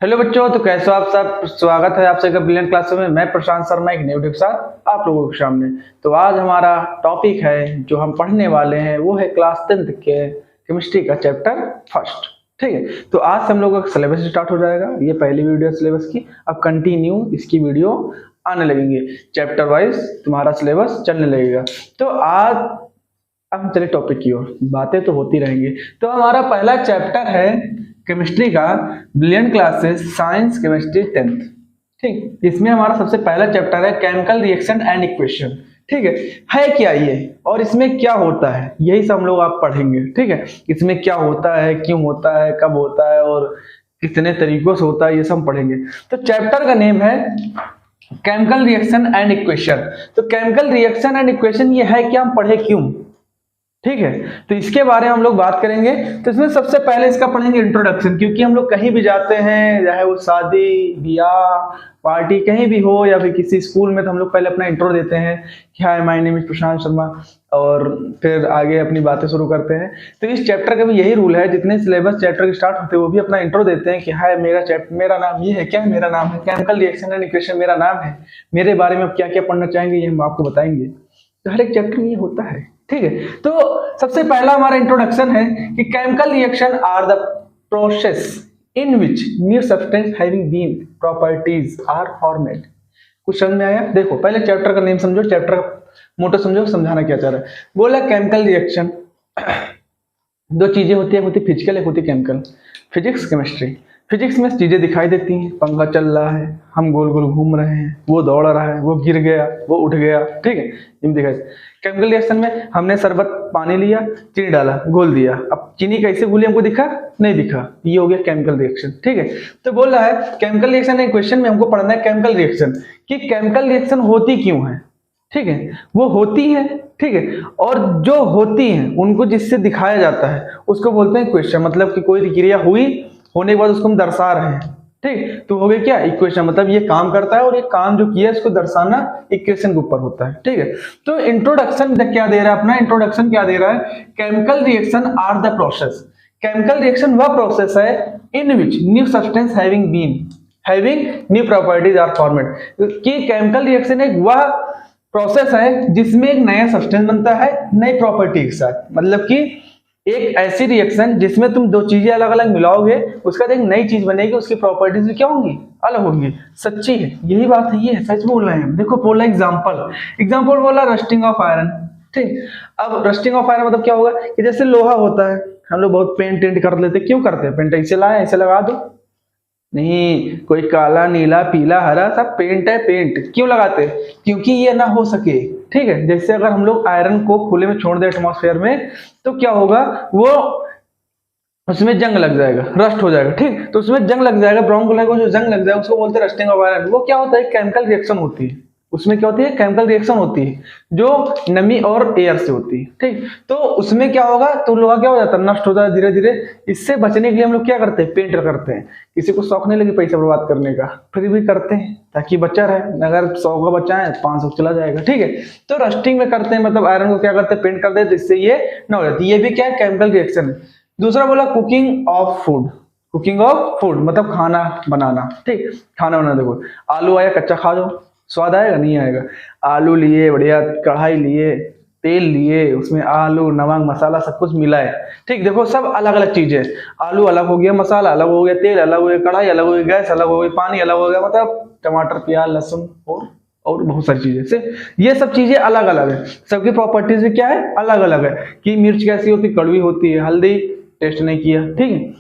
Hello बच्चों, तो कैसे हो आप सब। स्वागत है आप सबका ब्रिलियंट क्लासरूम में। मैं प्रशांत शर्मा एक न्यू वीडियो के साथ आप लोगों के सामने। तो आज हमारा टॉपिक है जो हम पढ़ने वाले हैं वो है क्लास 10th के केमिस्ट्री का चैप्टर फर्स्ट। ठीक है, तो आज से हम लोगों का सिलेबस स्टार्ट हो जाएगा। ये पहली वीडियो सिलेबस की, अब कंटिन्यू इसकी वीडियो आने लगेंगे, चैप्टर वाइज तुम्हारा सिलेबस चलने लगेगा। तो आज अब हम चले टॉपिक की ओर, बातें तो होती रहेंगी। तो हमारा पहला चैप्टर है केमिस्ट्री का, brilliant classes science chemistry 10th। ठीक, इसमें हमारा सबसे पहला चैप्टर है केमिकल रिएक्शन एंड इक्वेशन। ठीक है क्या ये, और इसमें क्या होता है, यही सब हम लोग आप पढ़ेंगे। ठीक है, इसमें क्या होता है, क्यों होता है, कब होता है और कितने तरीकों से होता है, ये सब पढ़ेंगे। तो चैप्टर का नेम है केमिकल रिएक्शन एंड इक्वेशन। तो केमिकल रिएक्शन एंड इक्वेशन ये है क्या, हम पढ़े क्यों। ठीक है, तो इसके बारे में हम लोग बात करेंगे। तो इसमें सबसे पहले इसका पढ़ेंगे इंट्रोडक्शन, क्योंकि हम लोग कहीं भी जाते हैं, चाहे वो शादी ब्याह पार्टी कहीं भी हो या फिर किसी स्कूल में, तो हम लोग पहले अपना इंट्रो देते हैं कि हाय माय नेम इज प्रशांत शर्मा, और फिर आगे अपनी बातें शुरू करते हैं। तो इस चैप्टर का भी यही रूल है, जितने सिलेबस चैप्टर के स्टार्ट होते हैं वो भी अपना इंट्रो देते हैं कि हाय मेरा नाम ये है, क्या मेरा नाम है केमिकल रिएक्शन एंड इक्वेशन, मेरा नाम है, मेरे बारे में आप क्या क्या पढ़ना चाहेंगे ये हम आपको बताएंगे। तो हर एक चैप्टर में ये होता है। ठीक है, तो सबसे पहला हमारा इंट्रोडक्शन है कि chemical reaction are the process in which new substance having been properties are formed. कुछ समझ में आया? देखो पहले चैप्टर का नेम समझो, चैप्टर का मोटो समझो, समझाना क्या चाह रहा है। बोला केमिकल रिएक्शन, दो चीजें होती है, एक होती फिजिकल, एक होती केमिकल। फिजिक्स केमिस्ट्री, फिजिक्स में चीजें दिखाई देती हैं, पंखा चल रहा है, हम गोल गोल घूम रहे हैं, वो दौड़ रहा है, वो गिर गया, वो उठ गया। ठीक है, ये दिखाई। केमिकल रिएक्शन में हमने शरबत पानी लिया, चीनी डाला, घोल दिया, अब चीनी कैसे घुली हमको दिखा नहीं दिखा, ये हो गया केमिकल रिएक्शन। ठीक है, तो बोल रहा है केमिकल रिएक्शन एक क्वेश्चन में हमको पढ़ना है केमिकल रिएक्शन, कि केमिकल रिएक्शन होती क्यों है। ठीक है, वो होती है। ठीक है, और जो होती हैं उनको जिससे दिखाया जाता है उसको बोलते हैं इक्वेशन, मतलब कि कोई क्रिया हुई, होने के बाद उसको हम दर्शा रहे हैं। ठीक, तो हो गया क्या इक्वेशन, मतलब ये काम करता है और ये काम जो किया इसको दर्शाना इक्वेशन के ऊपर होता है। ठीक है, तो इंट्रोडक्शन क्या दे रहा है, अपना इंट्रोडक्शन क्या दे रहा है, chemical reaction are the process. Chemical reaction वह प्रोसेस है in which new substance having new properties are formed. कि केमिकल रिएक्शन एक वह प्रोसेस है जिसमें एक नया सब्सटेंस बनता है नई प्रॉपर्टी के साथ, मतलब कि एक ऐसी रिएक्शन जिसमें तुम दो चीजें अलग अलग मिलाओगे, उसका एक नई चीज बनेगी, उसकी प्रॉपर्टीज भी क्या होंगी, अलग होंगी। सच्ची है, यही बात है, ये है, सच बोल रहे हैं। देखो बोला एग्जांपल बोला रस्टिंग ऑफ आयरन। ठीक, अब रस्टिंग ऑफ आयरन मतलब क्या होगा कि जैसे लोहा होता है, हम लोग बहुत पेंट कर लेते, क्यों करते हैं पेंट, ऐसे लाए ऐसे लगा दो, नहीं, कोई काला नीला पीला हरा सब पेंट है, पेंट क्यों लगाते हैं, क्योंकि ये ना हो सके। ठीक है, जैसे अगर हम लोग आयरन को खुले में छोड़ दें एटमॉस्फेयर में, तो क्या होगा, वो उसमें जंग लग जाएगा, रस्ट हो जाएगा। ठीक, तो उसमें जंग लग जाएगा, ब्राउन कलर को जो जंग लग जाएगा उसको बोलते हैं रस्टिंग ऑफ आयरन। वो क्या होता है, केमिकल रिएक्शन होती है, उसमें क्या होती है, केमिकल रिएक्शन होती है जो नमी और एयर से होती है। ठीक, तो उसमें क्या होगा, तो लोहा क्या हो जाता है, नष्ट हो जाता है धीरे धीरे। इससे बचने के लिए हम लोग क्या करते हैं, पेंट करते हैं। किसी को शौक नहीं लगे पैसा बर्बाद करने का, फिर भी करते हैं ताकि बचा रहे, अगर 100 का बचा है 500 चला जाएगा। ठीक है, तो रस्टिंग में करते हैं, मतलब आयरन को क्या करते हैं, पेंट कर देते, इससे ये ना हो जाती। ये भी क्या है, केमिकल रिएक्शन है। दूसरा बोला कुकिंग ऑफ फूड मतलब खाना बनाना। ठीक, खाना बनाना, देखो आलू आया कच्चा खा जाओ, स्वाद आएगा नहीं आएगा। आलू लिए, बढ़िया कढ़ाई लिए, तेल लिए, उसमें आलू नमक मसाला सब कुछ मिला है। ठीक, देखो सब अलग अलग चीजें, आलू अलग हो गया, मसाला अलग हो गया, तेल अलग हो गया, कढ़ाई अलग हो गई, गैस अलग हो गई, पानी अलग हो गया, मतलब टमाटर प्याज लहसुन और बहुत सारी चीजें से, ये सब चीजें अलग अलग है, सबकी प्रॉपर्टीज भी क्या है, अलग अलग है। कि मिर्च कैसी होती, कड़वी होती है, हल्दी टेस्ट नहीं किया। ठीक है,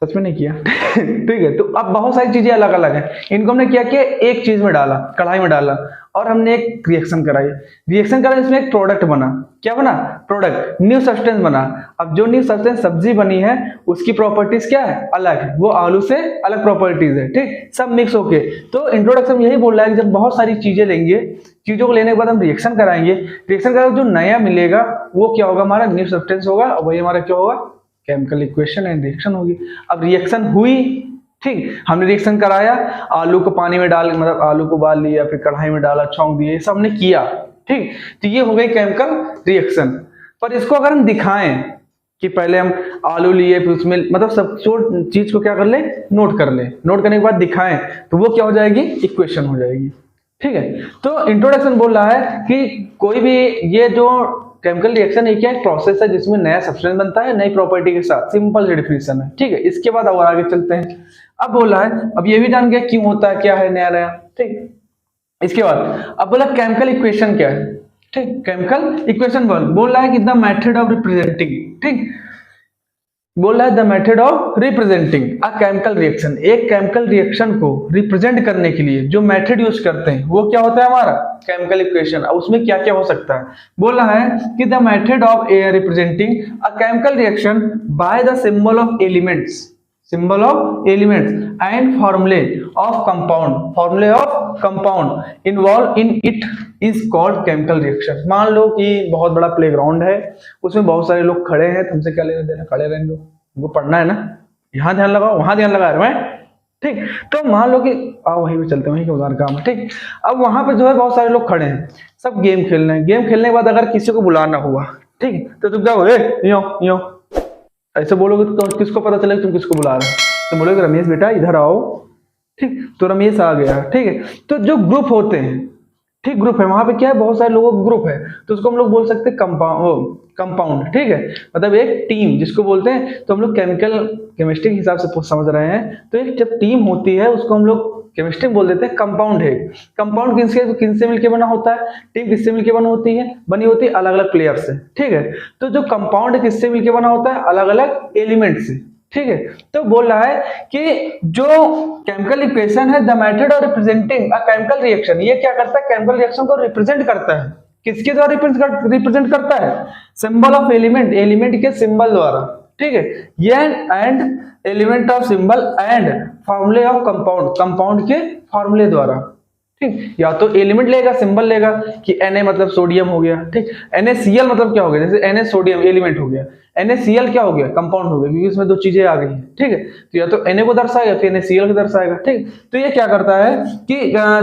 सच में नहीं किया। ठीक है, तो अब बहुत सारी चीजें अलग अलग है, इनको हमने क्या किया, एक चीज में डाला, कढ़ाई में डाला, और हमने एक रिएक्शन कराई, इसमें एक प्रोडक्ट बना। क्या बना, प्रोडक्ट, न्यू सब्सटेंस बना। अब जो न्यू सब्सटेंस सब्जी बनी है उसकी प्रॉपर्टीज क्या है, अलग है, वो आलू से अलग प्रॉपर्टीज है। ठीक, सब मिक्स होके। तो इंट्रोडक्शन यही बोल रहा है कि जब बहुत सारी चीजें लेंगे, चीजों को लेने के बाद हम रिएक्शन कराएंगे, रिएक्शन करा जो नया मिलेगा वो क्या होगा, हमारा न्यू सब्सटेंस होगा, और वही हमारा क्या होगा, केमिकल इक्वेशन एंड रिएक्शन होगी। अब रिएक्शन हुई, ठीक, हमने रिएक्शन कराया, आलू को पानी में डाल, मतलब आलू को उबाल लिया, फिर कढ़ाई में डाला, छौंक दिए, सब हमने किया। ठीक, तो ये हो गई केमिकल रिएक्शन। पर इसको अगर हम दिखाएं कि पहले हम आलू लिए फिर उसमें मतलब सब चीज को क्या कर ले, नोट कर ले, नोट करने के बाद दिखाएं तो वो क्या हो जाएगी, इक्वेशन हो जाएगी। ठीक है, तो इंट्रोडक्शन बोल रहा है कि कोई भी ये जो केमिकल रिएक्शन है क्या एक प्रोसेस है जिसमें नया सब्सटेंस बनता है नई प्रॉपर्टी के साथ, सिंपल सी डिफिनेशन है। ठीक है, इसके बाद और आगे चलते हैं। अब बोला है, अब ये भी जान गया क्यों होता है, क्या है नया नया। ठीक, इसके बाद अब बोला केमिकल इक्वेशन क्या है। ठीक, केमिकल इक्वेशन बोल रहा है कि द मेथड ऑफ रिप्रेजेंटिंग, ठीक, बोल रहा है the method of representing a chemical reaction, एक केमिकल रिएक्शन को रिप्रेजेंट करने के लिए जो मेथड यूज करते हैं वो क्या होता है हमारा केमिकल इक्वेशन। अब उसमें क्या क्या हो सकता है, बोल रहा है कि the method of representing a chemical reaction by the symbol of elements, symbol of elements and formulae of compound involved in it is called chemical reaction। मान लो कि बहुत बड़ा प्लेग्राउंड है, उसमें बहुत सारे लोग खड़े हैं, तुमसे क्या लेना देना, खड़े रहने दो, उनको पढ़ना है ना, यहाँ ध्यान लगाओ वहां ध्यान लगा रहे हैं। ठीक, तो मान लो कि आओ वहीं पे चलते हैं, वहीं के उदाहरण काम है। ठीक, अब वहां पे जो है बहुत सारे लोग खड़े हैं, सब गेम खेल रहे हैं, गेम खेलने के बाद अगर किसी को बुलाना हुआ, ठीक, तो तुम क्या बोले, यो ऐसे बोलोगे तो किसको पता चलेगा तुम किसको बुला रहे हो, तो बोलोगे रमेश बेटा इधर आओ। ठीक, तो रमेश आ गया। ठीक है, तो जो ग्रुप होते हैं, ठीक, ग्रुप है, वहां पे क्या है बहुत सारे लोगों का ग्रुप है, तो उसको हम लोग बोल सकते हैं कंपाउंड। ठीक है, मतलब एक टीम जिसको बोलते हैं, तो हम लोग केमिस्ट्री के हिसाब से समझ रहे हैं, तो एक जब टीम होती है उसको हम लोग केमिस्ट्री में बोल देते हैं कंपाउंड है। कंपाउंड किनसे मिलकर बना होता है, टीम किससे मिलकर बनी होती है अलग अलग प्लेयर से। ठीक है, तो जो कंपाउंड किससे मिलकर बना होता है अलग अलग एलिमेंट से। ठीक है, तो बोल रहा है कि जो केमिकल इक्वेशन है the method of representing a chemical reaction, ये क्या करता है केमिकल रिएक्शन को रिप्रेजेंट करता है, किसके द्वारा रिप्रेजेंट करता है, सिंबल ऑफ एलिमेंट के सिंबल द्वारा। ठीक है, ये and element of symbol and फॉर्मूले ऑफ कंपाउंड के फॉर्मूले द्वारा। ठीक, या तो एलिमेंट लेगा सिंबल लेगा कि Na मतलब सोडियम हो गया। ठीक, NaCl मतलब क्या हो गया, जैसे Na सोडियम एलिमेंट हो गया, NaCl क्या हो गया कंपाउंड हो गया, क्योंकि इसमें दो चीजें आ गई हैं। ठीक है, तो या तो Na को दर्शाएगा फिर NaCl को दर्शाएगा। ठीक, तो ये क्या करता है कि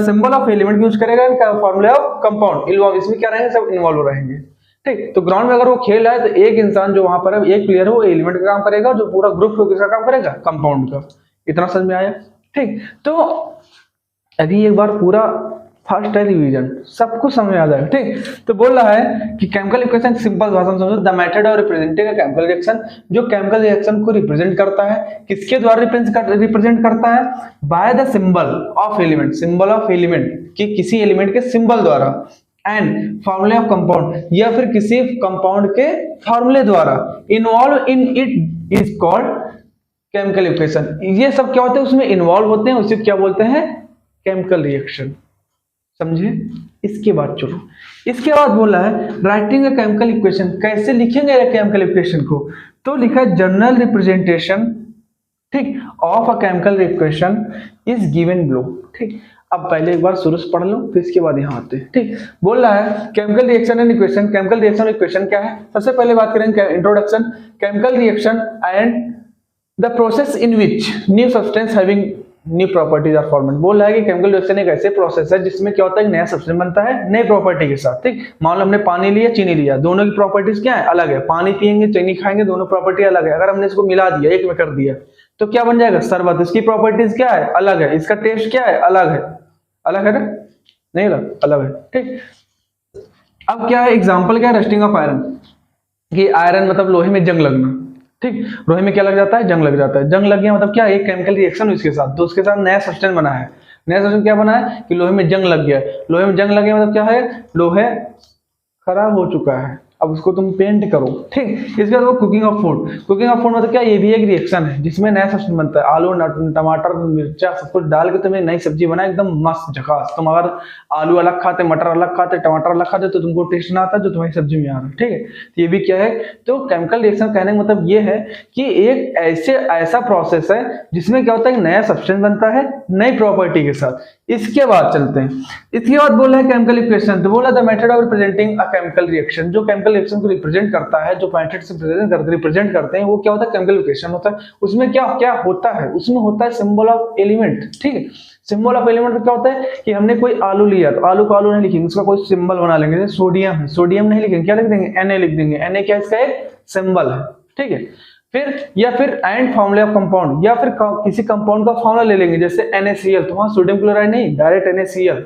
सिंबल ऑफ एलिमेंट यूज करेगा, फॉर्मूले ऑफ कंपाउंड इन्वॉल्व, इसमें क्या रहेंगे सब इन्वॉल्व रहेंगे। ठीक, तो ग्राउंड में अगर वो खेल रहा है तो एक इंसान जो वहां पर है, एक प्लेयर है, वो एलिमेंट का काम करेगा, जो पूरा ग्रुप है किसका काम करेगा कंपाउंड का। इतना समझ में आया। ठीक, तो अभी एक बार पूरा फर्स्ट है रिवीजन, सब कुछ समझ में आ जाएगा। ठीक, तो बोल रहा है कि केमिकल इक्वेशन सिंपल भाषा में समझो, the method of representing a chemical reaction, जो केमिकल रिएक्शन को रिप्रेजेंट करता है, किसके द्वारा रिप्रेजेंट करता है, by the symbol of element कि किसी एलिमेंट के सिंबल द्वारा, एंड फॉर्मूले ऑफ कंपाउंड या फिर किसी कंपाउंड के फॉर्मूले द्वारा, involve in it is called chemical equation. ये सब क्या होते हैं उसमें इन्वॉल्व होते हैं, उसे क्या बोलते हैं केमिकल रिएक्शन। समझे। इसके बाद चलो, इसके बाद बोला है राइटिंग अ केमिकल इक्वेशन, कैसे लिखेंगे केमिकल इक्वेशन को, तो लिखा है जनरल रिप्रेजेंटेशन, ठीक, of a chemical equation is given below. ठीक, अब पहले एक बार शुरू से पढ़ लो फिर इसके बाद यहाँ आते हैं। ठीक, बोल रहा है chemical reaction and equation, chemical reaction equation क्या है, सबसे पहले बात करेंगे introduction, chemical reaction and the process in which new substance having new properties are formed. बोल रहा है कि केमिकल रिएक्शन एक ऐसे प्रोसेस है जिसमें क्या होता है नया सब्सटेंस बनता है नई प्रॉपर्टी के साथ। ठीक, मान लो हमने पानी लिया चीनी लिया, दोनों की प्रॉपर्टीज क्या है अलग है, पानी पियेंगे चीनी खाएंगे दोनों प्रॉपर्टी अलग है। अगर हमने इसको मिला दिया एक में कर दिया तो क्या बन जाएगा शरबत, इसकी प्रॉपर्टीज क्या है अलग है, इसका टेस्ट क्या है अलग है ना, नहीं अलग है। ठीक, अब क्या है एग्जाम्पल क्या है रस्टिंग ऑफ आयरन, कि आयरन मतलब लोहे में जंग लगना। ठीक, लोहे में क्या लग जाता है जंग लग जाता है, जंग लग गया मतलब क्या एक केमिकल रिएक्शन हुई इसके साथ, तो उसके साथ नया सब्सटेंस बना है। नया सब्सटेंस क्या बना है कि लोहे में जंग लग गया, लोहे में जंग लग गया मतलब क्या है लोहे खराब हो चुका है, अब उसको तुम पेंट करो। ठीक, इसके बाद cooking of food, cooking of food मतलब क्या ये भी एक रिएक्शन है जिसमें नया सब्सटेंस बनता है, आलू टमाटर मिर्चा सब कुछ डाल के तुम्हें नई सब्जी बनाए एकदम मस्त झकास। तुम अगर आलू अलग खाते मटर अलग खाते टमाटर अलग खाते तो तुमको टेस्ट ना आता जो तुम्हारी सब्जी में आ रहा है। ठीक है, तो ये भी क्या है, तो केमिकल रिएक्शन कहने का मतलब ये है कि एक ऐसा प्रोसेस है जिसमें क्या होता है नया सब्सटेंस बनता है नई प्रॉपर्टी के साथ। इसके बाद चलते हैं, इसके बाद बोला है केमिकल इक्वेशन, तो बोला the method of representing a chemical reaction, जो केमिकल रिएक्शन को रिप्रेजेंट करता है, जो मेथड से रिप्रेजेंट करते हैं वो क्या होता है केमिकल इक्वेशन होता है। उसमें क्या क्या होता है, उसमें होता है सिंबल ऑफ एलिमेंट। ठीक है, सिंबल ऑफ एलिमेंट क्या होता है कि हमने कोई आलू लिया तो आलू को आलू नहीं लिखेंगे, उसका कोई सिंबल बना लेंगे, जैसे सोडियम है सोडियम नहीं लिखेंगे क्या लिख देंगे Na लिख देंगे, Na क्या इसका एक सिंबल है। ठीक है। फिर या फिर एंड फॉर्मूला ऑफ कंपाउंड, या फिर किसी कंपाउंड का फॉर्मूला ले लेंगे, जैसे NaCl, तो वहां सोडियम क्लोराइड नहीं, डायरेक्ट NaCl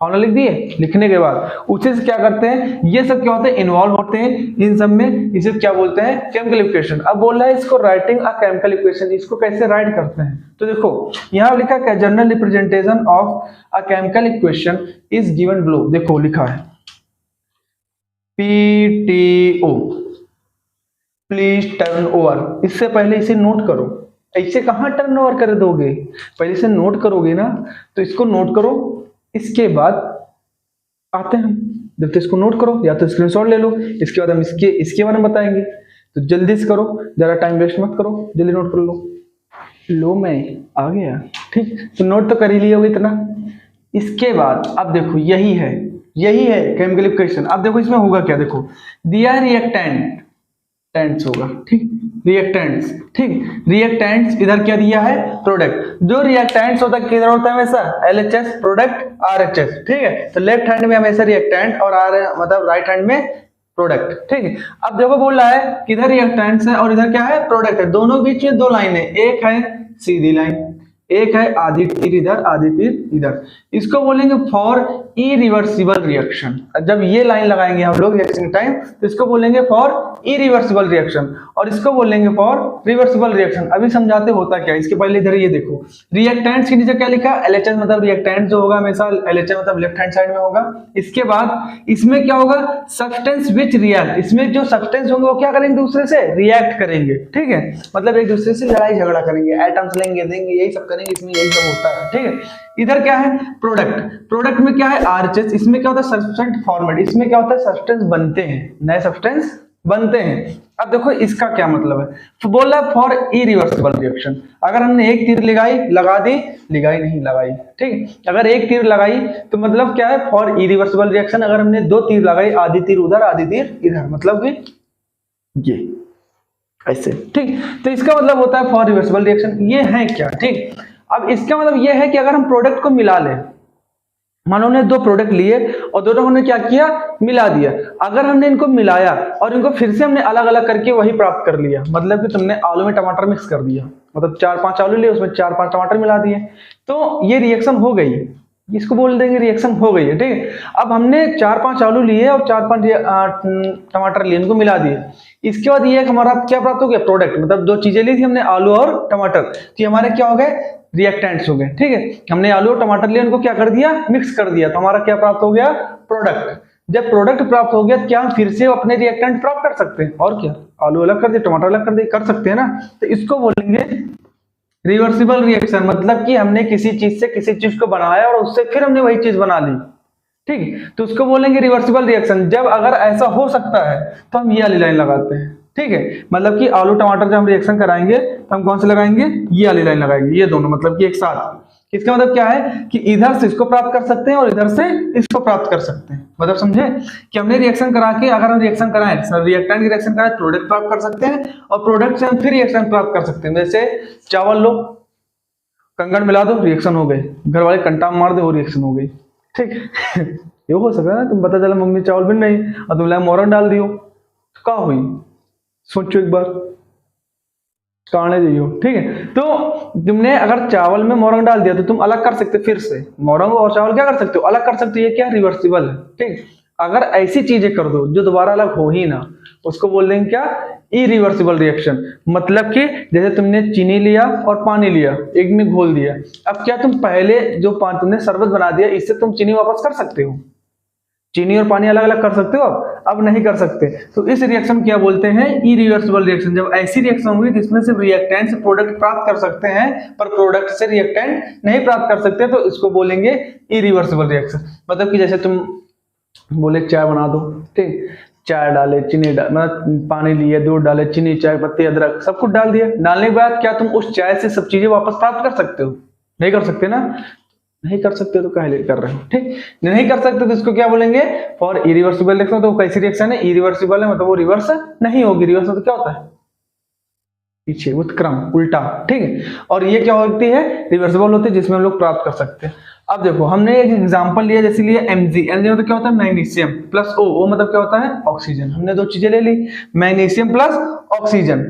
फॉर्मूला लिख दिए। लिखने के बाद उसी से क्या करते हैं, ये सब क्या होते हैं, इन्वॉल्व होते हैं इन सब में, इसे क्या बोलते हैं, केमिकल इक्वेशन। अब बोल रहा है इसको राइटिंग अ केमिकल इक्वेशन, इसको कैसे राइट करते हैं, तो देखो यहाँ लिखा क्या, general representation of a chemical equation is given below. देखो लिखा है PTO प्लीज टर्न ओवर। इससे पहले इसे नोट करो, ऐसे कहां टर्न ओवर कर दोगे, पहले से नोट करोगे ना, तो इसको नोट करो, इसके बाद आते हैं हम। जब तो इसको नोट करो या तो स्क्रीनशॉट ले लो, इसके बाद हम इसके बारे में बताएंगे। तो जल्दी से करो, जरा टाइम वेस्ट मत करो, जल्दी नोट कर लो मैं आ गया, ठीक। तो नोट तो कर ही लिया होगा इतना। इसके बाद अब देखो यही है केमिकल इक्वेशन। अब देखो इसमें होगा क्या, देखो दिया रिएक्टेंट्स होगा, ठीक, रिएक्टेंट्स, ठीक, रिएक्टेंट्स इधर क्या दिया है, प्रोडक्ट। जो रिएक्टेंट्स होता है किधर होता है हमेशा, LHS, प्रोडक्ट RHS, ठीक है। तो लेफ्ट हैंड में हमेशा रिएक्टेंट और मतलब राइट हैंड में प्रोडक्ट, ठीक है। अब देखो बोल रहा है किधर रिएक्टेंट्स है और इधर क्या है, प्रोडक्ट है। दोनों बीच में दो लाइन है, एक है सीधी लाइन, एक है आधी तीर इधर आधी तीर इधर। इसको बोलेंगे फॉर इरिवर्सिबल रिएक्शन। जब ये लाइन लगाएंगे हम लोग रिएक्शन टाइम, तो इसको बोलेंगे फॉर इरिवर्सिबल रिएक्शन, और इसको बोलेंगे फॉर रिवर्सिबल रिएक्शन। अभी समझाते होता क्या, इसके पहले इधर ये देखो, रिएक्टेंट्स के नीचे क्या लिखा, LHS, मतलब रिएक्टेंट जो होगा हमेशा LHS मतलब लेफ्ट हैंड साइड में होगा। इसके बाद इसमें क्या होगा, सब्सटेंस विच रिएक्ट, इसमें जो सब्सटेंस होंगे वो क्या करेंगे, दूसरे से रिएक्ट करेंगे, ठीक है, मतलब एक दूसरे से लड़ाई झगड़ा करेंगे, एटम्स लेंगे देंगे, यही सब करेंगे, इसमें यही सब होता है, ठीक है। इधर क्या है, प्रोडक्ट में क्या है RHS, इसमें क्या होता है, सब्सटेंस फॉर्मेट, इसमें क्या होता है, सब्सटेंस बनते हैं, नए सब्सटेंस बनते हैं। अब देखो इसका क्या मतलब है, तो बोल रहा है फॉर इरिवर्सिबल रिएक्शन। अगर हमने एक तीर लगा दी, नहीं लगाई, ठीक, अगर एक तीर लगाई तो मतलब क्या है, फॉर इरिवर्सिबल रिएक्शन। अगर हमने दो तीर लगाई, आधी तीर उधर आधी तीर इधर, मतलब कि ये ऐसे, ठीक। तो इसका मतलब होता है फॉर रिवर्सिबल रिएक्शन। ये है क्या, ठीक। अब इसका मतलब ये है कि अगर हम प्रोडक्ट को मिला लें, मानो हमने दो प्रोडक्ट लिए और दोनों हमने क्या किया, मिला दिया। अगर हमने इनको मिलाया और इनको फिर से हमने अलग अलग करके वही प्राप्त कर लिया, मतलब कि तुमने आलू में टमाटर मिक्स कर दिया, मतलब 4-5 आलू लिए उसमें 4-5 टमाटर मिला दिए, तो ये रिएक्शन हो गई, इसको बोल देंगे रिएक्शन हो गई है, ठीक है। अब हमने 4-5 आलू लिए और 4-5 टमाटर लिए, इनको मिला दिए। इसके बाद ये हमारा क्या प्राप्त हो गया, प्रोडक्ट, मतलब दो चीजें ली थी हमने, आलू और टमाटर, तो हमारे क्या हो गए, रिएक्टेंट्स हो गए, ठीक है। हमने आलू और टमाटर लिए, उनको क्या कर दिया, मिक्स कर दिया, तो हमारा क्या प्राप्त हो गया, प्रोडक्ट। जब प्रोडक्ट प्राप्त हो गया तो क्या हम फिर से अपने रिएक्टेंट प्राप्त कर सकते हैं, और क्या, आलू अलग कर दिए टमाटर अलग कर दिए, कर सकते हैं ना। तो इसको बोलेंगे रिवर्सिबल रिएक्शन, मतलब कि हमने किसी चीज से किसी चीज को बनाया और उससे फिर हमने वही चीज बना ली, ठीक, तो उसको बोलेंगे रिवर्सिबल रिएक्शन। जब अगर ऐसा हो सकता है तो हम ये वाली लाइन लगाते हैं, ठीक है, मतलब कि आलू टमाटर जब हम रिएक्शन कराएंगे तो हम कौन से लगाएंगे, ये वाली लाइन लगाएंगे, ये दोनों, मतलब कि एक साथ। इसका मतलब क्या है कि इधर से इसको प्राप्त कर सकते हैं और इधर से इसको प्राप्त कर सकते हैं, मतलब समझे कि हमने रिएक्शन करा के, अगर हम रिएक्शन कराएं, रिएक्टेंट की रिएक्शन कराएं, प्रोडक्ट प्राप्त कर सकते हैं और प्रोडक्ट से हम फिर रिएक्शन प्राप्त कर सकते हैं। जैसे चावल लो, कंगन मिला दो, रिएक्शन हो गए, घर वाले कंटा मार दे, वो रिएक्शन हो गई, ठीक। ये हो सकता है ना, तुम पता चला मम्मी चावल बन नहीं और तुम मोरन डाल दियो, तो क्या हुई, सोचो एक बार, काने दियो, ठीक है। तो तुमने अगर चावल में मोरंग डाल दिया तो तुम अलग कर सकते, फिर से मोरंग और चावल क्या कर सकते हो, अलग कर सकते हो, ये क्या, रिवर्सिबल है, ठीक। अगर ऐसी चीजें कर दो जो दोबारा अलग हो ही ना, उसको बोल देंगे क्या, इरिवर्सिबल रिएक्शन। मतलब कि जैसे तुमने चीनी लिया और पानी लिया, एक में घोल दिया, अब क्या तुम पहले जो तुमने शरबत बना दिया, इससे तुम चीनी वापस कर सकते हो, चीनी और पानी अलग अलग कर सकते हो, अब नहीं कर सकते। तो इस रिएक्शन क्या बोलते हैं, इरिवर्सिबल रिएक्शन। जब ऐसी रिएक्शन हुई जिसमें सिर्फ रिएक्टेंट से प्रोडक्ट प्राप्त कर सकते हैं पर प्रोडक्ट से रिएक्टेंट नहीं प्राप्त कर सकते, तो इसको बोलेंगे इरिवर्सिबल रिएक्शन। मतलब कि जैसे तुम बोले चाय बना दो, ठीक, चाय डाले, चीनी मतलब पानी लिए, दूध डाले, चीनी, चाय पत्ती, अदरक, सब कुछ डाल दिया। डालने के बाद क्या तुम उस चाय से सब चीजें वापस प्राप्त कर सकते हो, नहीं कर सकते ना, नहीं कर सकते तो काहे कर रहे हो, ठीक, नहीं कर सकते तो इसको क्या बोलेंगे, फॉर इरिवर्सिबल रिएक्शन। तो कैसी रिएक्शन है, इरिवर्सिबल है, मतलब वो रिवर्स नहीं होगी। रिवर्स तो क्या होता है, पीछे उत्क्रम उल्टा, ठीक है। और ये क्या होती है, रिवर्सिबल होती है, जिसमें हम लोग प्राप्त कर सकते हैं। अब देखो हमने एक एग्जांपल लिया, जैसे लिए Mg मतलब क्या होता है, मैग्नीशियम प्लस O मतलब क्या होता है, ऑक्सीजन। हमने दो चीजें ले ली, मैग्नीशियम प्लस ऑक्सीजन।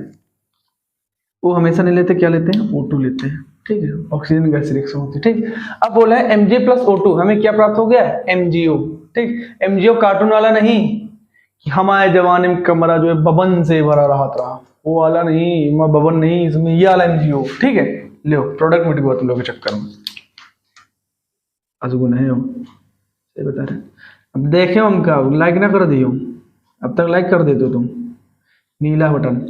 वो हमेशा नहीं लेते, क्या लेते हैं, O2 लेते हैं, ठीक है, ऑक्सीजन गैस रिएक्शन होती है, ठीक। अब बोला है Mg प्लस O2, हमें क्या प्राप्त हो गया, MgO, ठीक। MgO कार्टून वाला नहीं कि हमारे जमाने में कमरा जो है बबन से भरा रहा, वो वाला नहीं, मैं बबन नहीं, इसमें ये वाला MgO, ठीक है। लो प्रोडक्ट मिट गया तुम लोग के चक्कर में, अजगुन है सही बता रहे। अब देखे हम का लाइक ना कर दियो, अब तक लाइक कर देते हो तुम, नीला बटन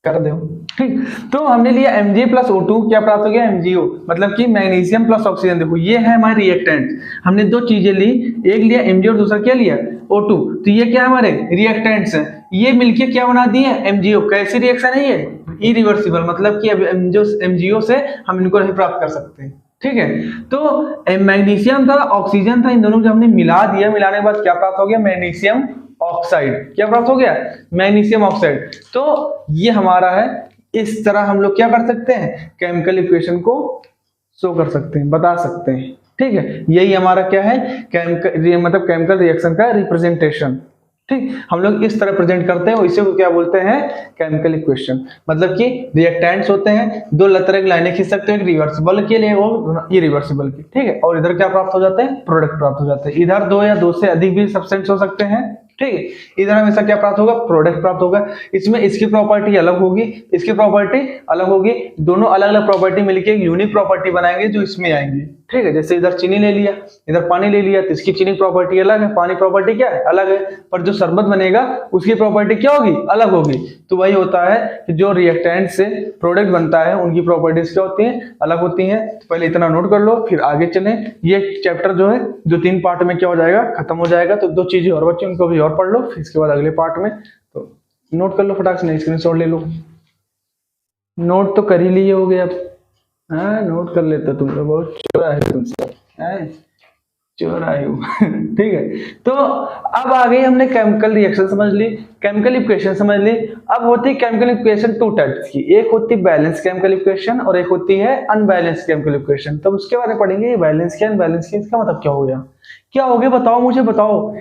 कर दो, ठीक। तो हमने लिया Mg प्लस O2, क्या प्राप्त हो गया, MgO मतलब कि मैग्नीशियम प्लस ऑक्सीजन। देखो ये है हमारे रिएक्टेंट, हमने दो चीजें ली, एक लिया Mg और दूसरा क्या लिया, O2। तो ये क्या हमारे रिएक्टेंट्स हैं, ये मिलके क्या बना दिए, MgO। कैसी रिएक्शन है ये, इरिवर्सिबल, मतलब कि अब जो MgO से हम इनको नहीं प्राप्त कर सकते, ठीक है। तो मैग्नीशियम था, ऑक्सीजन था, इन दोनों को हमने मिला दिया, मिलाने के बाद क्या प्राप्त हो गया, मैग्नीशियम ऑक्साइड। क्या प्राप्त हो गया, मैग्नीशियम ऑक्साइड। तो ये हमारा है, इस तरह हम लोग क्या कर सकते हैं, केमिकल इक्वेशन को शो कर सकते हैं, बता सकते हैं, ठीक है। यही हमारा क्या है, मतलब केमिकल रिएक्शन का रिप्रेजेंटेशन, ठीक। हम लोग इस तरह प्रेजेंट करते हैं, इसे को क्या बोलते हैं, केमिकल इक्वेशन। मतलब कि रिएक्टेंट्स होते हैं, दो अलग लाइनें खींच सकते हैं, एक रिवर्सिबल के लिए और इरिवर्सिबल की, ठीक है। और इधर क्या प्राप्त हो जाते हैं, प्रोडक्ट प्राप्त हो जाते हैं। इधर दो या दो से अधिक भी सब्सटेंस हो सकते हैं, ठीक है। इधर हमेशा क्या प्राप्त होगा, प्रोडक्ट प्राप्त होगा। इसमें इसकी प्रॉपर्टी अलग होगी, इसकी प्रॉपर्टी अलग होगी, दोनों अलग अलग प्रॉपर्टी मिलके एक यूनिक प्रॉपर्टी बनाएंगे जो इसमें आएंगे, ठीक है। जैसे इधर चीनी ले लिया, इधर पानी ले लिया, तो इसकी चीनी प्रॉपर्टी अलग है, पानी प्रॉपर्टी क्या है, अलग है। पर जो शरबत बनेगा उसकी प्रॉपर्टी क्या होगी, अलग होगी। तो वही होता है कि जो रिएक्टेंट से प्रोडक्ट बनता है उनकी प्रॉपर्टीज क्या होती हैं, अलग होती हैं। तो पहले इतना नोट कर लो, फिर आगे चलें। ये चैप्टर जो है जो 3 पार्ट में क्या हो जाएगा, खत्म हो जाएगा। तो दो चीजें और बच्चे उनको भी और पढ़ लो, फिर इसके बाद अगले पार्ट में तो नोट कर लो, फटाक से स्क्रीनशॉट ले लो। नोट तो कर ही लिए होगे अब, हाँ नोट कर लेते तुम लोग, बहुत चोरा है तुमसे, चोरा है ठीक है। तो अब आ गई, हमने केमिकल रिएक्शन समझ ली, केमिकल इक्वेशन समझ ली। अब होती है केमिकल इक्वेशन 2 टाइप्स की, एक होती है बैलेंस केमिकल इक्वेशन और एक होती है अनबैलेंस केमिकल इक्वेशन। तब उसके बारे में पढ़ेंगे, बैलेंस क्या अनबैलेंस क्या, इसका मतलब क्या हो गया, क्या हो गया, बताओ मुझे, बताओ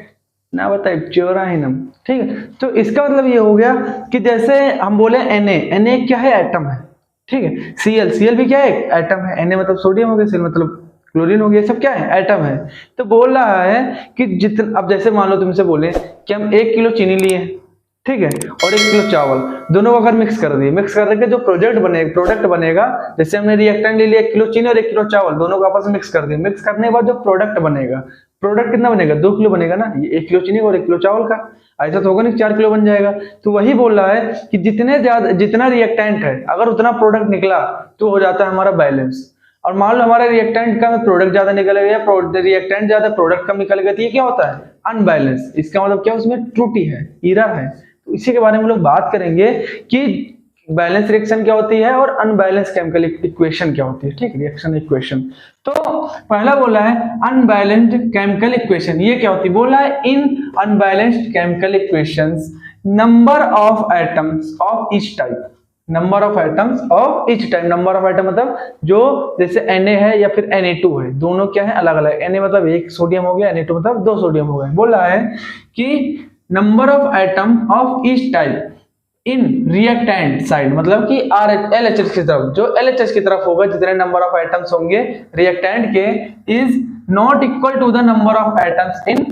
ना, बताइए, चोरा है ना, ठीक है। तो इसका मतलब ये हो गया कि जैसे हम बोले Na क्या है, एटम है, ठीक है। Cl भी क्या है, एटम है। Na मतलब सोडियम हो गया, Cl मतलब क्लोरीन हो गया, सब क्या है, एटम है। तो बोल रहा है कि जितना, अब जैसे मान लो तुमसे बोले कि हम 1 किलो चीनी लिए, ठीक है, और 1 किलो चावल, दोनों को अगर मिक्स कर दिए, मिक्स करके जो प्रोडक्ट बनेगा, जैसे हमने रिएक्टेंट ले लिया 1 किलो चीनी और 1 किलो चावल, दोनों को आपस में मिक्स कर दिए, मिक्स करने के बाद जो प्रोडक्ट बनेगा, प्रोडक्ट कितना बनेगा, 2 किलो बनेगा ना, ये 1 किलो चीनी और 1 किलो चावल का, ऐसा तो होगा नहीं 4 किलो बन जाएगा। तो वही बोल रहा है कि जितना रिएक्टेंट है अगर उतना प्रोडक्ट निकला तो हो जाता है हमारा बैलेंस। और मान लो हमारे रिएक्टेंट का प्रोडक्ट ज्यादा निकल गया, रिएक्टेंट ज्यादा प्रोडक्ट कम निकल गया, तो ये क्या होता है, अनबैलेंस। इसका मतलब क्या, उसमें त्रुटि है, एरर है। तो इसी के बारे में हम लोग बात करेंगे कि बैलेंस रिएक्शन क्या होती है और अनबैलेंस केमिकल इक्वेशन क्या होती है, ठीक, रिएक्शन इक्वेशन। तो पहला बोला है अनबैलेंस्ड केमिकल इक्वेशन, ये क्या होती है, बोला है in unbalanced chemical equations number of atoms of each type, number of atoms of each type. Number of atom मतलब जो जैसे Na है या फिर Na2 है, दोनों क्या है, अलग अलग। Na मतलब 1 सोडियम हो गया, Na2 मतलब 2 सोडियम हो गए। बोला है कि number of atom of each type in reactant side, मतलब कि LHS की तरफ, जो LHS की तरफ होगा, जितने नंबर ऑफ एटम्स होंगे रिएक्टेंट के, is not equal to the number of atoms in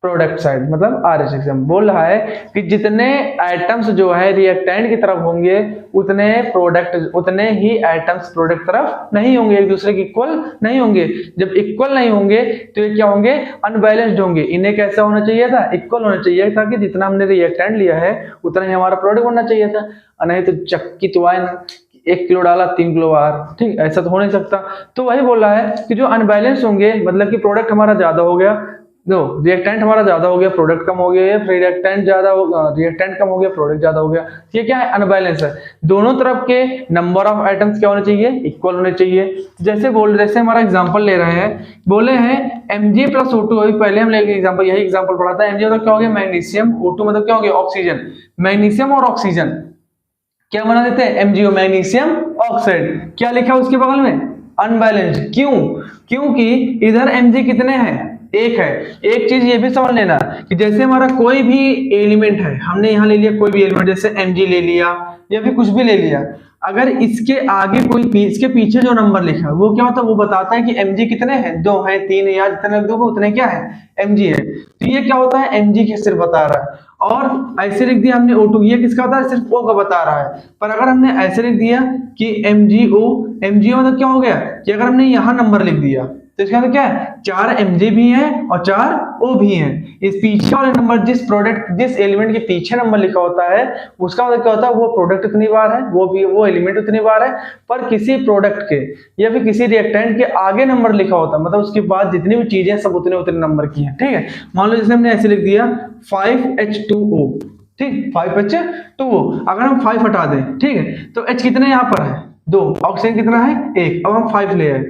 product side, मतलब RHS। बोल रहा है कि जितने एटम्स जो है रिएक्टेंट की तरफ होंगे उतने ही एटम्स प्रोडक्ट तरफ नहीं होंगे, एक दूसरे के इक्वल नहीं होंगे। जब इक्वल नहीं होंगे तो ये क्या होंगे, अनबैलेंस्ड होंगे। इन्हें कैसा होना चाहिए था, इक्वल होना चाहिए था, कि जितना हमने रिएक्टेंट लिया है उतना ही हमारा प्रोडक्ट होना चाहिए था। नहीं तो चक्की तो आए ना, 1 किलो डाला 3 किलो बाहर, ठीक, ऐसा तो हो नहीं सकता। तो वही बोल रहा है कि जो अनबैलेंस होंगे, मतलब कि प्रोडक्ट हमारा ज्यादा हो गया, रिएक्टेंट हमारा ज्यादा हो गया, प्रोडक्ट कम हो गया, फिर रिएक्टेंट कम हो गया, प्रोडक्ट ज्यादा हो गया। ये क्या है, अनबैलेंस है। दोनों तरफ के नंबर ऑफ आइटम्स क्या होने चाहिए, इक्वल होने चाहिए। जैसे हमारा एग्जांपल ले रहे हैं, बोले हैं Mg प्लस O2, अभी पहले हम लेंगे एग्जांपल, यही एग्जांपल पढ़ा था। Mg मतलब क्या हो गया, मैग्नीशियम, O2 मतलब क्या हो गया, ऑक्सीजन। मैग्नीशियम और ऑक्सीजन क्या बना देते हैं, MgO मैग्नीशियम ऑक्साइड। क्या लिखा है उसके बगल में, अनबैलेंस्ड। क्यों, क्योंकि इधर Mg कितने हैं, एक है। एक चीज ये भी समझ लेना कि जैसे हमारा कोई भी एलिमेंट है, हमने यहाँ ले लिया कोई भी एलिमेंट, जैसे Mg ले लिया या फिर कुछ भी ले लिया, अगर इसके आगे कोई इसके पीछे जो नंबर लिखा है वो क्या होता है, वो बताता है कि Mg कितने हैं, 2 है, 3 है, या जितने दो उतने क्या है, Mg है। तो ये क्या होता है, Mg के सिर्फ बता रहा है। और ऐसे लिख दिया हमने O2, ये किसका बता रहा है, सिर्फ O का बता रहा है। पर अगर हमने ऐसे लिख दिया कि MgO, MgO मतलब क्या हो गया कि अगर हमने यहाँ नंबर लिख दिया तो इसका मतलब क्या है, 4 Mg भी है और 4 O भी है। इस पीछे वाले नंबर, जिस एलिमेंट के पीछे नंबर लिखा होता है उसका मतलब क्या होता है, वो प्रोडक्ट उतनी बार है, वो एलिमेंट उतनी बार है। पर किसी प्रोडक्ट के या फिर किसी रिएक्टेंट के आगे नंबर लिखा होता है, मतलब उसके बाद जितनी भी चीजें सब उतने नंबर की हैं। ठीक है, मान लो जैसे हमने ऐसे लिख दिया 5H2O, ठीक, 5H2O, अगर हम 5 हटा दें, ठीक है, तो H कितने यहाँ पर है, 2, ऑक्सीजन कितना है, 1। अब हम 5 ले आए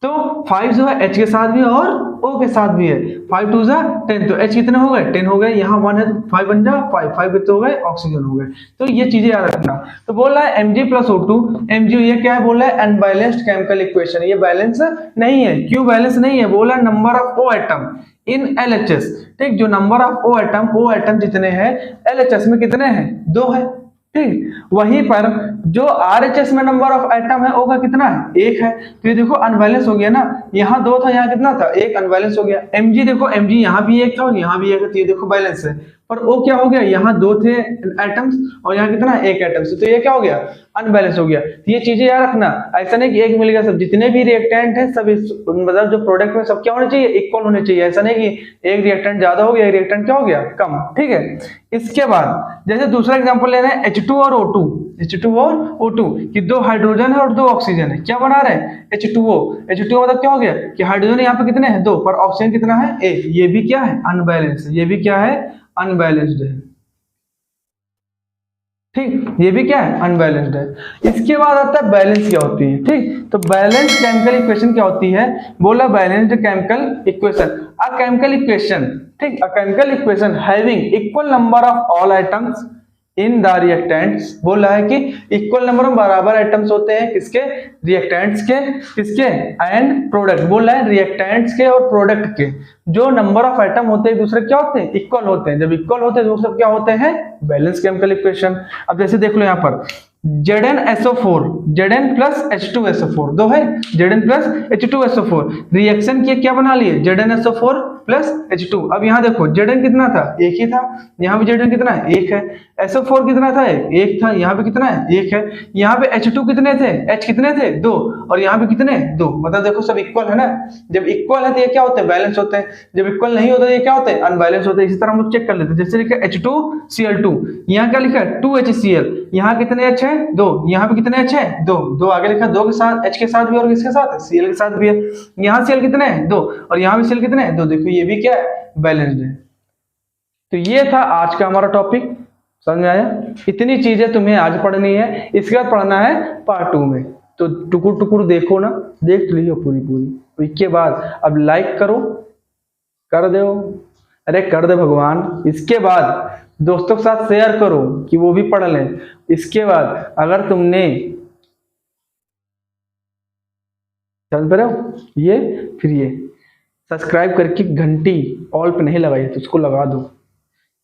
तो 5 जो है H के साथ भी है और O के साथ भी है, 5 2 जा 10, तो H कितने हो गए, 10 हो गए, यहाँ 1 है तो 5 बन जा 5, 5 कितने हो गए, ऑक्सीजन हो गए। तो ये चीजें याद रखना। तो बोल रहा है Mg प्लस O2, MgO, ये क्या है, बोल रहा है अनबैलेंस्ड केमिकल इक्वेशन, ये बैलेंस नहीं है। क्यों बैलेंस नहीं है, बोला number of O atom in LHS, ठीक, जो नंबर ऑफ O एटम जितने हैं LHS में कितने हैं, 2 है, ठीक। वहीं पर जो RHS में नंबर ऑफ एटम है O का कितना है, 1 है। तो ये देखो अनबैलेंस हो गया ना, यहाँ 2 था, यहाँ कितना था, 1, अनबैलेंस हो गया। Mg देखो, Mg यहाँ भी 1 था और यहाँ भी 1 है, तो ये देखो बैलेंस है। पर O क्या हो गया, यहाँ 2 थे एटम्स और यहाँ कितना, 1 एटम्स, तो ये क्या हो गया, अनबैलेंस हो गया। तो ये चीजें याद रखना, ऐसा नहीं कि एक मिल गया सब, जितने भी रिएक्टेंट है सब मतलब जो प्रोडक्ट में सब क्या होने चाहिए, इक्वल होने चाहिए। ऐसा नहीं कि एक रिएक्टेंट ज्यादा हो गया, एक रिएक्टेंट क्या हो गया, कम। ठीक है, इसके बाद जैसे दूसरा एग्जांपल ले रहे हैं H2 और O2, H2 और O2 कि 2 हाइड्रोजन है और 2 ऑक्सीजन है, क्या बना रहे हैं, H2O। H2O मतलब क्या हो गया कि हाइड्रोजन यहाँ पे कितने हैं, 2, पर ऑक्सीजन कितना है, 1। ये भी क्या है, अनबैलेंस्ड, ये भी क्या है, अनबैलेंस्ड है। ठीक, ये भी क्या है, अनबैलेंस्ड है। इसके बाद आता है बैलेंस क्या होती है। ठीक, तो बैलेंस केमिकल इक्वेशन क्या होती है, बोला balanced chemical equation, a chemical equation, ठीक, a chemical equation having equal number of all items in the reactants. बोला है कि इक्वल नंबर में बराबर आइटम्स होते हैं, किसके, रिएक्टेंट्स के, किसके, एंड प्रोडक्ट। बोला है रिएक्टेंट्स के और प्रोडक्ट के जो नंबर ऑफ आइटम होते हैं एक दूसरे क्या होते हैं, इक्वल होते हैं। जब इक्वल होते हैं तो वो सब क्या होते हैं, बैलेंस केमिकल इक्वेशन। अब जैसे देख लो यहाँ पर ZnSO4, Zn प्लस H2SO4, 2 है, Zn प्लस H2SO4, रिएक्शन किए क्या बना लिए, ZnSO4 प्लस H2। अब यहाँ देखो Zn कितना था, 1 ही था, यहाँ भी Zn कितना है, 1 है। SO4 कितना था, 1 था, यहाँ पे कितना है, 1 है। यहाँ पे H2 कितने थे, H कितने थे, 2, और यहाँ पे कितने, 2। मतलब देखो सब इक्वल है ना। जब इक्वल है तो ये क्या होते हैं, बैलेंस होते हैं। जब इक्वल नहीं होता तो ये क्या होते हैं, अनबैलेंस होते हैं। इसी तरह हम लोग चेक कर लेते हैं, जैसे लिखा है H2Cl2, यहाँ क्या लिखा है 2HCl, यहाँ कितने H है, 2, यहाँ पे कितने H है, 2 आगे लिखा 2 के साथ, H के साथ भी और किसके साथ है, Cl के साथ भी है। यहाँ Cl कितने हैं, 2, और यहाँ भी Cl कितने हैं, 2। देखो ये भी क्या है, बैलेंस्ड है। तो ये था आज का हमारा टॉपिक, समझ में आया। इतनी चीजें तुम्हें आज पढ़नी है, इसके बाद पढ़ना है पार्ट 2 में। तो टुकुर टुकुर देखो ना, देख लियो पूरी पूरी। तो इसके बाद अब लाइक करो, कर दो, अरे कर दे भगवान। इसके बाद दोस्तों के साथ शेयर करो कि वो भी पढ़ लें। इसके बाद अगर तुमने चल पे रहो ये, फिर ये सब्सक्राइब करके घंटी ऑल पे नहीं लगाई तो उसको लगा दो,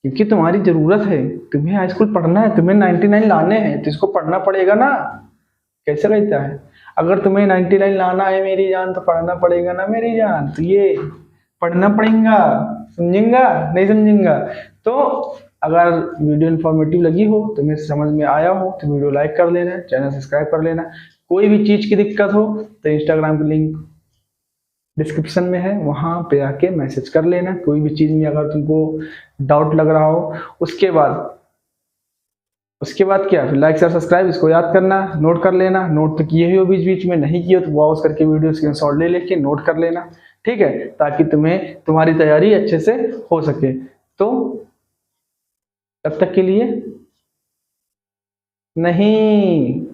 क्योंकि तुम्हारी जरूरत है। तुम्हें हाई स्कूल पढ़ना है, तुम्हें 99 लाने हैं, तो इसको पढ़ना पड़ेगा ना। कैसे रहता है, अगर तुम्हें 99 लाना है मेरी जान तो पढ़ना पड़ेगा ना मेरी जान। तो ये पढ़ना पड़ेगा, समझेंगा नहीं समझेंगा। तो अगर वीडियो इन्फॉर्मेटिव लगी हो, तुम्हें समझ में आया हो तो वीडियो लाइक कर लेना, चैनल सब्सक्राइब कर लेना। कोई भी चीज की दिक्कत हो तो इंस्टाग्राम की लिंक डिस्क्रिप्शन में है, वहां पे आके मैसेज कर लेना। कोई भी चीज में अगर तुमको डाउट लग रहा हो, उसके बाद क्या, फिर लाइक शेयर सब्सक्राइब इसको याद करना, नोट कर लेना। नोट तो किए ही हो, बीच बीच में नहीं किए तो पॉज करके वीडियो स्क्रीनशॉट ले लेके नोट कर लेना, ठीक है, ताकि तुम्हारी तैयारी अच्छे से हो सके। तो तब तक के लिए नहीं,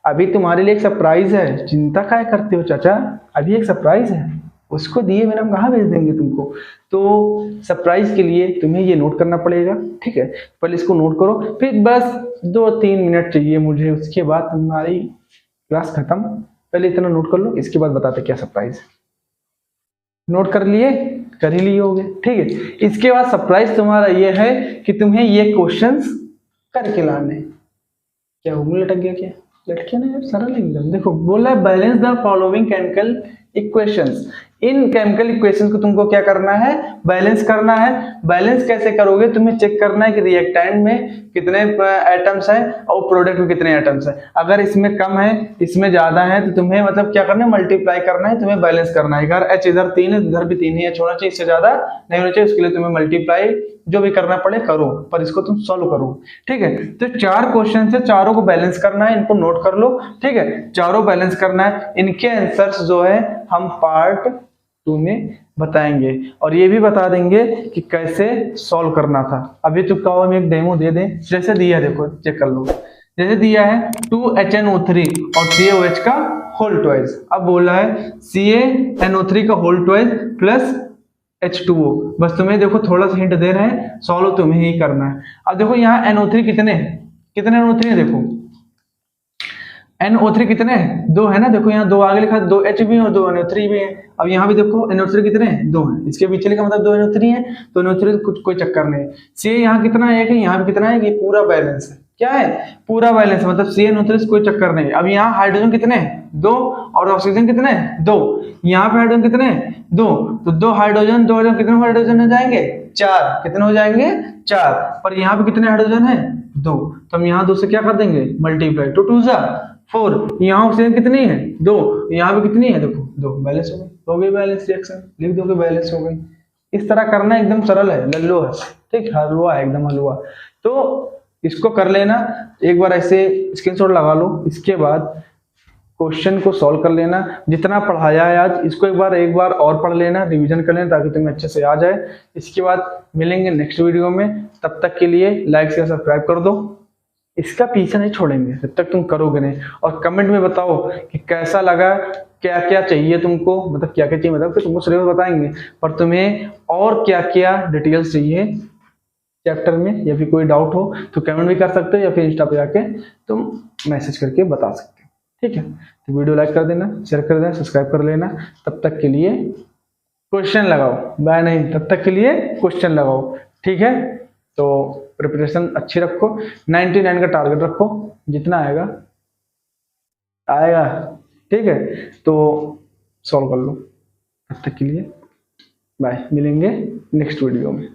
अभी तुम्हारे लिए एक सरप्राइज है। चिंता क्या करते हो चाचा, अभी एक सरप्राइज है। उसको दिए बिना हम कहाँ भेज देंगे तुमको। तो सरप्राइज के लिए तुम्हें ये नोट करना पड़ेगा, ठीक है। पहले इसको नोट करो, फिर बस 2-3 मिनट चाहिए मुझे, उसके बाद तुम्हारी क्लास खत्म। पहले इतना नोट कर लो, इसके बाद बताते क्या सरप्राइज है। नोट कर लिए, कर ही लिए होगे, ठीक है। इसके बाद सरप्राइज तुम्हारा ये है कि तुम्हें ये क्वेश्चंस करके लाने हैं। क्या उंगली लटक गया क्या? लटके ना यार, सरल एकदम। देखो बोला है balance the following chemical equations. In chemical equations को तुमको क्या करना है, बैलेंस करना है। बैलेंस कैसे करोगे, तुम्हें चेक करना है कि रिएक्टेंट में कितने एटम्स हैं और प्रोडक्ट में कितने एटम्स हैं। अगर इसमें कम है, इसमें ज्यादा है, तो तुम्हें मतलब क्या करना है, मल्टीप्लाई करना है, तुम्हें बैलेंस करना है। अगर एच इधर 3 है, इधर भी 3 ही होना चाहिए, इससे ज्यादा नहीं होना चाहिए। उसके लिए तुम्हें मल्टीप्लाई जो भी करना पड़े करो, पर इसको तुम सॉल्व करो, ठीक है। तो 4 क्वेश्चन है, चारों को बैलेंस करना है, इनको नोट कर लो, ठीक है। चारों बैलेंस करना है। इनके आंसर्स जो है हम पार्ट 2 में बताएंगे, और ये भी बता देंगे कि कैसे सॉल्व करना था। अभी तो कहो हम एक डेमो दे दें, जैसे दिया देखो चेक कर लो। जैसे दिया है 2HNO3 और CaOH का होल ट्वाइस। अब बोला है CaNO3 का होल ट्वाइस प्लस H2O। बस तुम्हें देखो थोड़ा सा हिंट दे रहे हैं, सॉल्व तुम्हें ही करना है। अब देखो यहाँ NO3 कितने हैं, कितने NO3 है, देखो NO3 कितने हैं, 2 है ना। देखो यहाँ 2 आगे लिखा, 2 H भी है और 2 NO3 भी है। अब यहाँ भी देखो NO3 कितने हैं, 2 हैं। इसके पीछे का मतलब 2 NO3 है, तो NO3 कुछ कोई चक्कर नहीं। C यहाँ कितना है, एक है, यहाँ भी कितना है, ये पूरा बैलेंस है। क्या है, पूरा बैलेंस, मतलब CaNO3 से कोई चक्कर नहीं। अब यहाँ हाइड्रोजन कितने हैं, 2, और ऑक्सीजन कितने हैं, 2। यहाँ पे हाइड्रोजन कितने हैं, 2, तो 2 हाइड्रोजन, 2 हाइड्रोजन, कितने हाइड्रोजन हो जाएंगे, 4। कितने हो जाएंगे, 4। पर यहाँ पे कितने हाइड्रोजन है, 2, तो हम यहाँ 2 से क्या कर देंगे, मल्टीप्लाई, 2 2 जा 4। यहाँ ऑक्सीजन कितनी है, 2, यहाँ पे कितनी है, देखो 2, बैलेंस हो गई बैलेंस रिएक्शन, लिख दोगे बैलेंस हो गई। इस तरह करना एकदम सरल है, लल्लो है, ठीक, हलवा है एकदम हलवा। तो इसको कर लेना एक बार, ऐसे स्क्रीनशॉट लगा लो। इसके बाद क्वेश्चन को सॉल्व कर लेना। जितना पढ़ाया है आज, इसको एक बार और पढ़ लेना, रिवीजन कर लेना, ताकि तुम्हें अच्छे से आ जाए। इसके बाद मिलेंगे नेक्स्ट वीडियो में, तब तक के लिए लाइक शेयर सब्सक्राइब कर दो। इसका पीछा नहीं छोड़ेंगे जब तक तुम करोगे नहीं। और कमेंट में बताओ कि कैसा लगा, क्या क्या चाहिए तुमको, मतलब क्या क्या चाहिए, मतलब कि तुमको सिलेबस बताएंगे, पर तुम्हें और क्या क्या डिटेल्स चाहिए चैप्टर में, या फिर कोई डाउट हो तो कमेंट भी कर सकते हो, या फिर इंस्टा पे जाके तुम मैसेज करके बता सकते हो, ठीक है। तो वीडियो लाइक कर देना, शेयर कर देना, सब्सक्राइब कर लेना। तब तक के लिए क्वेश्चन लगाओ, बाय नहीं, तब तक के लिए क्वेश्चन लगाओ, ठीक है। तो प्रिपरेशन अच्छी रखो, 99 का टारगेट रखो, जितना आएगा आएगा, ठीक है। तो सॉल्व कर लो। तब तक के लिए बाय, मिलेंगे नेक्स्ट वीडियो में।